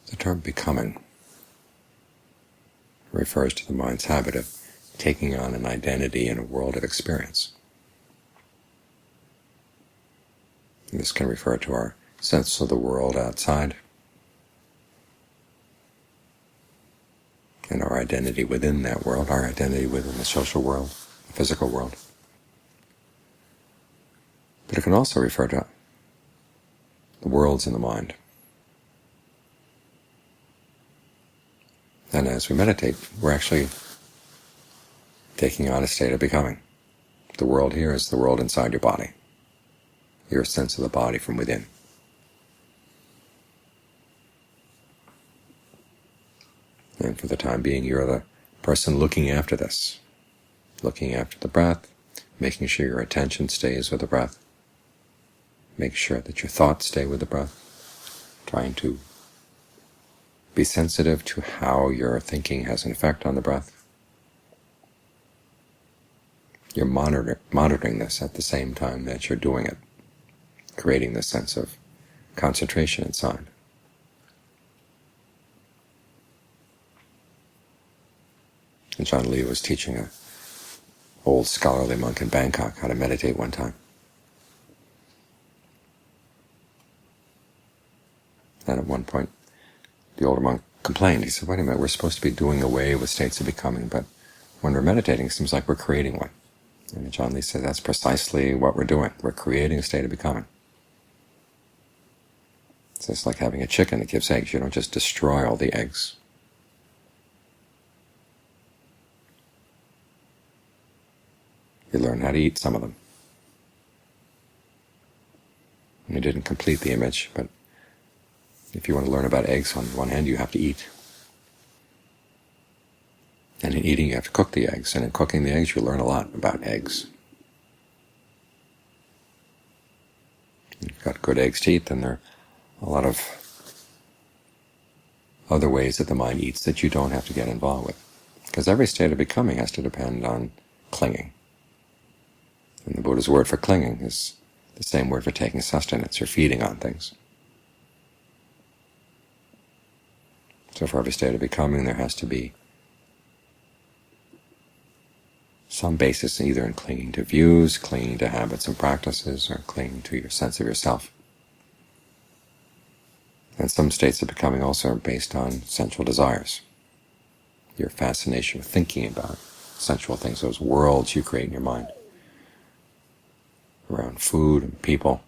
The term becoming refers to the mind's habit of taking on an identity in a world of experience. And this can refer to our sense of the world outside and our identity within that world, our identity within the social world, the physical world. But it can also refer to the worlds in the mind. And as we meditate, we're actually taking on a state of becoming. The world here is the world inside your body, your sense of the body from within. And for the time being, you're the person looking after this, looking after the breath, making sure your attention stays with the breath, make sure that your thoughts stay with the breath, trying to be sensitive to how your thinking has an effect on the breath. You're monitoring this at the same time that you're doing it, creating this sense of concentration inside. And John Lee was teaching an old scholarly monk in Bangkok how to meditate one time. And at one point, the older monk complained. He said, wait a minute, we're supposed to be doing away with states of becoming, but when we're meditating, it seems like we're creating one. And John Lee said, that's precisely what we're doing. We're creating a state of becoming. It's just like having a chicken that gives eggs. You don't just destroy all the eggs. You learn how to eat some of them. And you didn't complete the image, but if you want to learn about eggs, on one hand, you have to eat. And in eating, you have to cook the eggs. And in cooking the eggs, you learn a lot about eggs. If you've got good eggs to eat, then there are a lot of other ways that the mind eats that you don't have to get involved with. Because every state of becoming has to depend on clinging. And the Buddha's word for clinging is the same word for taking sustenance or feeding on things. So for every state of becoming, there has to be some basis either in clinging to views, clinging to habits and practices, or clinging to your sense of yourself. And some states of becoming also are based on sensual desires. Your fascination with thinking about sensual things, those worlds you create in your mind, around food and people,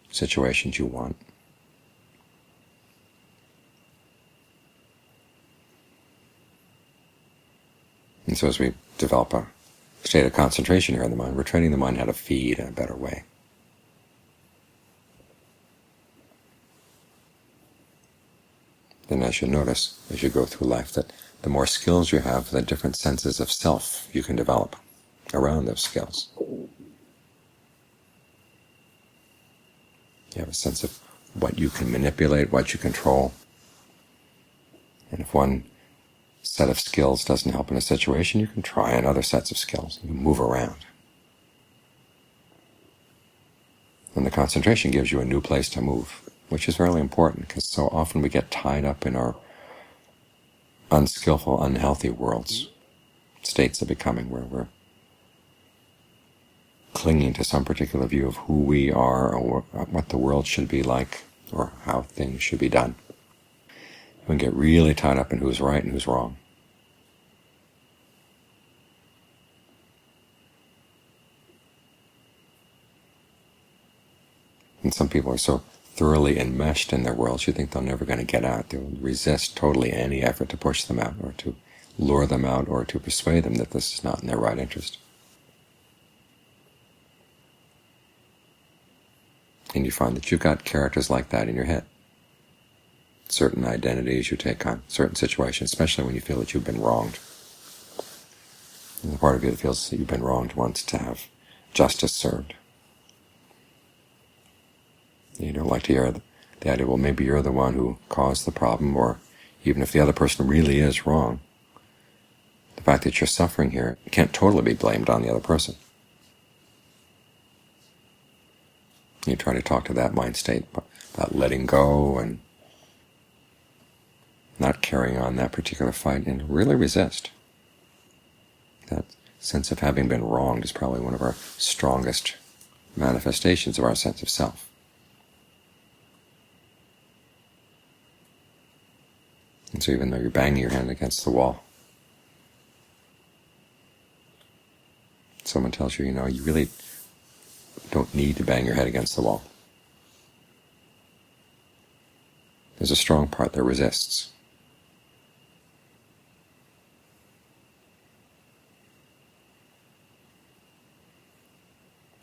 situations you want. And so as we develop a state of concentration here in the mind, we're training the mind how to feed in a better way. Then as you notice, as you go through life, that the more skills you have, the different senses of self you can develop around those skills. You have a sense of what you can manipulate, what you control. And if one set of skills doesn't help in a situation, you can try another set of skills. You can move around. And the concentration gives you a new place to move, which is really important, because so often we get tied up in our unskillful, unhealthy worlds, states of becoming, where we're clinging to some particular view of who we are or what the world should be like or how things should be done. We can get really tied up in who's right and who's wrong. And some people are so thoroughly enmeshed in their worlds, you think they're never going to get out. They'll resist totally any effort to push them out or to lure them out or to persuade them that this is not in their right interest. And you find that you've got characters like that in your head. Certain identities you take on, certain situations, especially when you feel that you've been wronged. And the part of you that feels that you've been wronged wants to have justice served. You don't like to hear the idea, well, maybe you're the one who caused the problem, or even if the other person really is wrong, the fact that you're suffering here can't totally be blamed on the other person. You try to talk to that mind state about letting go and not carrying on that particular fight and really resist. That sense of having been wronged is probably one of our strongest manifestations of our sense of self. And so even though you're banging your hand against the wall, someone tells you, you really don't need to bang your head against the wall. There's a strong part that resists.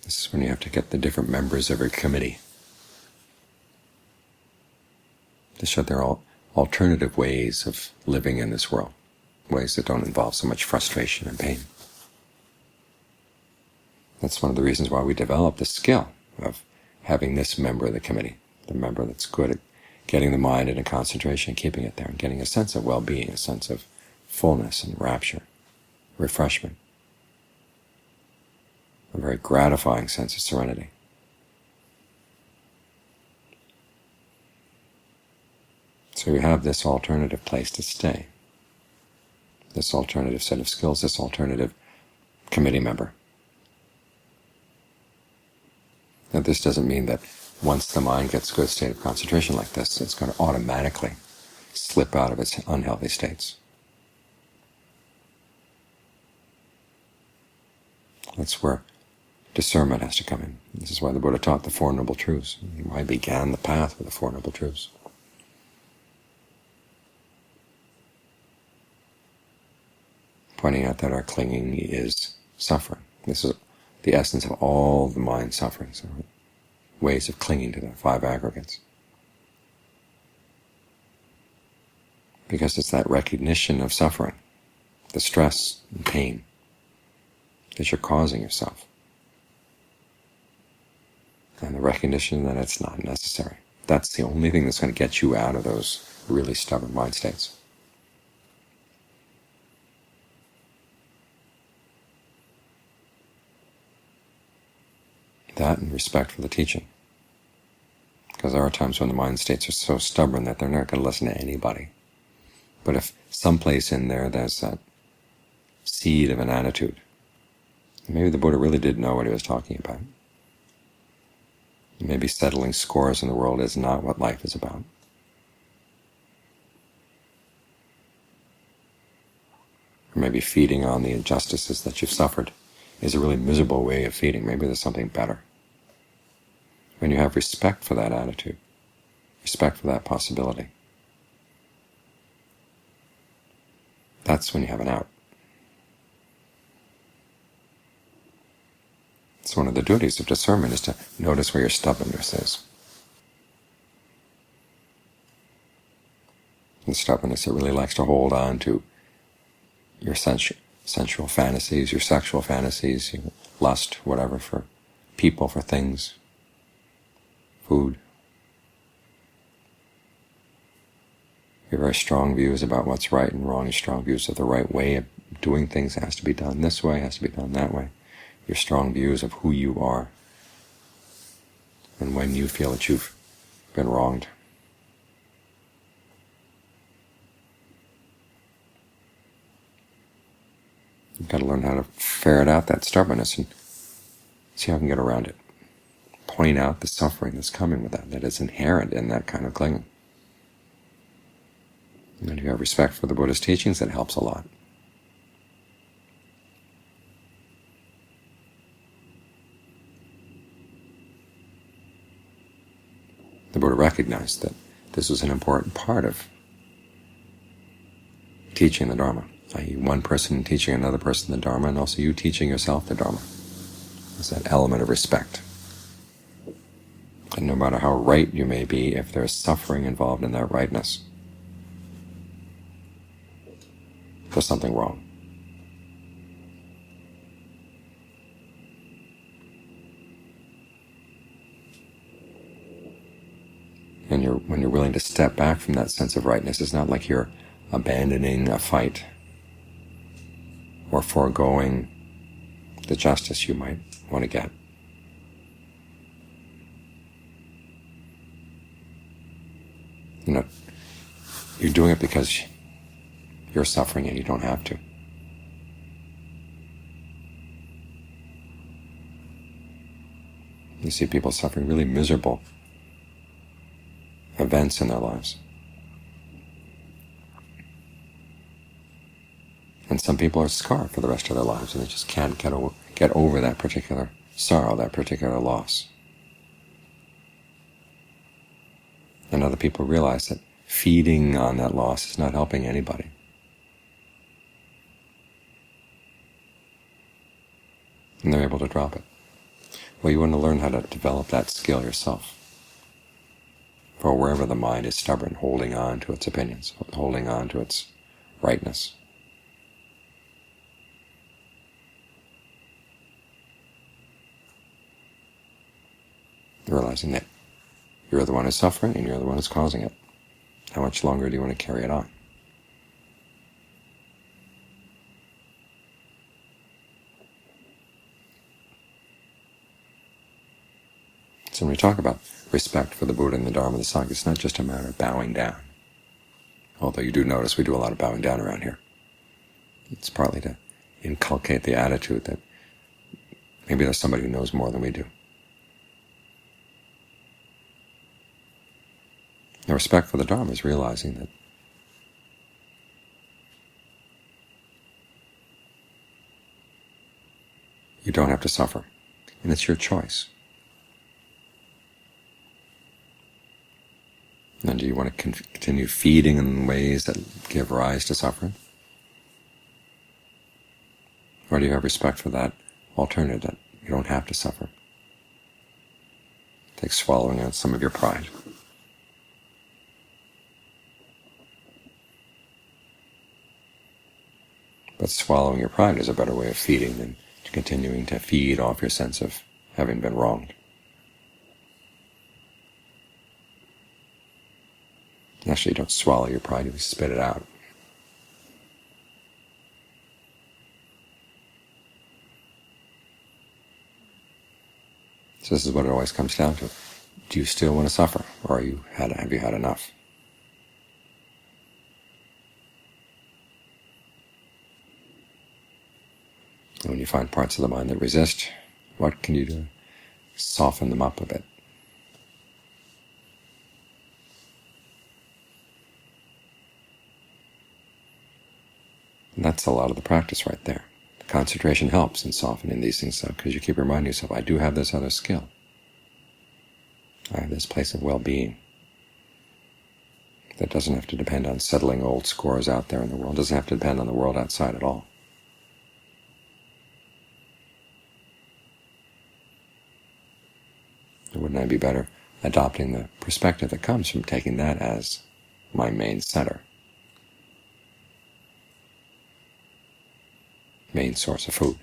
This is when you have to get the different members of your committee to show there are alternative ways of living in this world, ways that don't involve so much frustration and pain. That's one of the reasons why we develop the skill of having this member of the committee, the member that's good at getting the mind into concentration, keeping it there, and getting a sense of well-being, a sense of fullness and rapture, refreshment, a very gratifying sense of serenity. So you have this alternative place to stay, this alternative set of skills, this alternative committee member. Now, this doesn't mean that once the mind gets to a state of concentration like this, it's going to automatically slip out of its unhealthy states. That's where discernment has to come in. This is why the Buddha taught the Four Noble Truths, why he began the path with the Four Noble Truths. Pointing out that our clinging is suffering. This is the essence of all the mind sufferings, ways of clinging to the five aggregates. Because it's that recognition of suffering, the stress and pain that you're causing yourself, and the recognition that it's not necessary. That's the only thing that's going to get you out of those really stubborn mind states. That and respect for the teaching. Because there are times when the mind states are so stubborn that they're not going to listen to anybody. But if someplace in there there's that seed of an attitude, maybe the Buddha really did know what he was talking about. Maybe settling scores in the world is not what life is about. Or maybe feeding on the injustices that you've suffered is a really miserable way of feeding. Maybe there's something better. When you have respect for that attitude, respect for that possibility, that's when you have an out. It's one of the duties of discernment is to notice where your stubbornness is. And stubbornness, it really likes to hold on to your sensual fantasies, your sexual fantasies, your lust, whatever, for people, for things, food. Your very strong views about what's right and wrong, your strong views of the right way of doing things. It has to be done this way, it has to be done that way. Your strong views of who you are and when you feel that you've been wronged. You've got to learn how to ferret out that stubbornness and see how you can get around it. Point out the suffering that's coming with that is inherent in that kind of clinging. And if you have respect for the Buddha's teachings, that helps a lot. The Buddha recognized that this was an important part of teaching the Dharma, i.e. one person teaching another person the Dharma, and also you teaching yourself the Dharma. There's that element of respect. And no matter how right you may be, if there's suffering involved in that rightness, there's something wrong. And when you're willing to step back from that sense of rightness, it's not like you're abandoning a fight or foregoing the justice you might want to get. You're doing it because you're suffering and you don't have to. You see people suffering really miserable events in their lives. And some people are scarred for the rest of their lives, and they just can't get over that particular sorrow, that particular loss. And other people realize that feeding on that loss is not helping anybody. And they're able to drop it. Well, you want to learn how to develop that skill yourself. For wherever the mind is stubborn, holding on to its opinions, holding on to its rightness, realizing that you're the one who's suffering and you're the one who's causing it. How much longer do you want to carry it on? So when we talk about respect for the Buddha and the Dharma and the Sangha, it's not just a matter of bowing down. Although you do notice we do a lot of bowing down around here. It's partly to inculcate the attitude that maybe there's somebody who knows more than we do. The respect for the Dharma is realizing that you don't have to suffer, and it's your choice. And do you want to continue feeding in ways that give rise to suffering? Or do you have respect for that alternative, that you don't have to suffer? Take swallowing out some of your pride. But swallowing your pride is a better way of feeding than continuing to feed off your sense of having been wronged. Actually, you don't swallow your pride, you spit it out. So this is what it always comes down to. Do you still want to suffer, or have you had enough? And when you find parts of the mind that resist, what can you do? Soften them up a bit. And that's a lot of the practice right there. The concentration helps in softening these things up, because you keep reminding yourself, I do have this other skill. I have this place of well-being that doesn't have to depend on settling old scores out there in the world, doesn't have to depend on the world outside at all. Wouldn't I be better adopting the perspective that comes from taking that as my main center, main source of food?